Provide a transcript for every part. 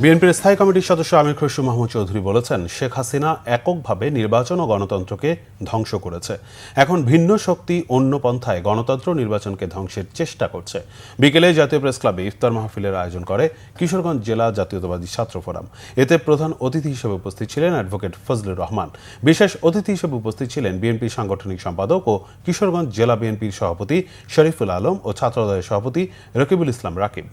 বিএনপির স্থায়ী কমিটির সদস্য আমির খসরু মাহমুদ চৌধুরী বলেছেন, শেখ হাসিনা এককভাবে নির্বাচন ও গণতন্ত্রকে ধ্বংস করেছে। এখন ভিন্ন শক্তি অন্য পন্থায় গণতন্ত্র নির্বাচনকে ধ্বংসের চেষ্টা করছে। বিকেলে জাতীয় প্রেস ক্লাবে ইফতার মাহফিলের আয়োজন করে কিশোরগঞ্জ জেলা জাতীয়তাবাদী ছাত্র ফোরাম। এতে প্রধান অতিথি হিসেবে উপস্থিত ছিলেন অ্যাডভোকেট ফজলুর রহমান। বিশেষ অতিথি হিসেবে উপস্থিত ছিলেন বিএনপির সাংগঠনিক সম্পাদক ও কিশোরগঞ্জ জেলা বিএনপির সভাপতি শরীফুল আলম ও ছাত্রদলের সভাপতি রকিবুল ইসলাম রাকিব।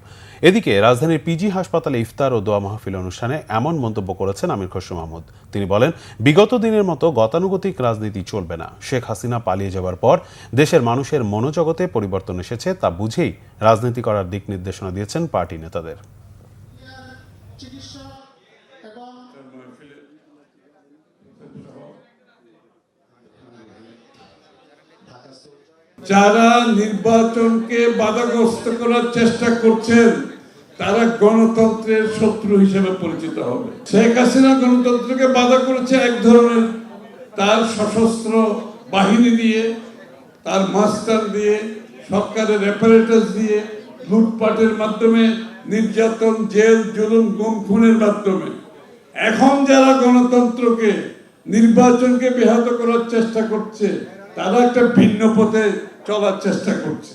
এদিকে রাজধানীর পিজি হাসপাতালে ইফতার ও দোয়া মাহফিল অনুষ্ঠানে এমন মন্তব্য করেছেন আমির খসরু মাহমুদ। তিনি বলেন, বিগত দিনের মতো গতানুগতিক রাজনীতি চলবে না। শেখ হাসিনা পালিয়ে যাওয়ার পর দেশের মানুষের মনোজগতে পরিবর্তন এসেছে, তা বুঝেই রাজনীতি করার দিক নির্দেশনা দিয়েছেন পার্টি নেতাদের। যারা নির্বাচনকে বাধাগ্রস্ত করার চেষ্টা করছেন তারা গণতন্ত্রের শত্রু হিসেবে পরিচিত হবে। শেখ হাসিনা গণতন্ত্রকে বাধা করেছে এক ধরনের তার সশস্ত্র বাহিনী দিয়ে, তার মাস্টার দিয়ে, সরকারের অ্যাপারেটাস দিয়ে, লুটপাটের মাধ্যমে, নির্যাতন, জেল, জুলুম, গুম খুনের মাধ্যমে। এখন যারা গণতন্ত্রকে, নির্বাচনকে ব্যাহত করার চেষ্টা করছে তারা একটা ভিন্ন পথে চলার চেষ্টা করছে।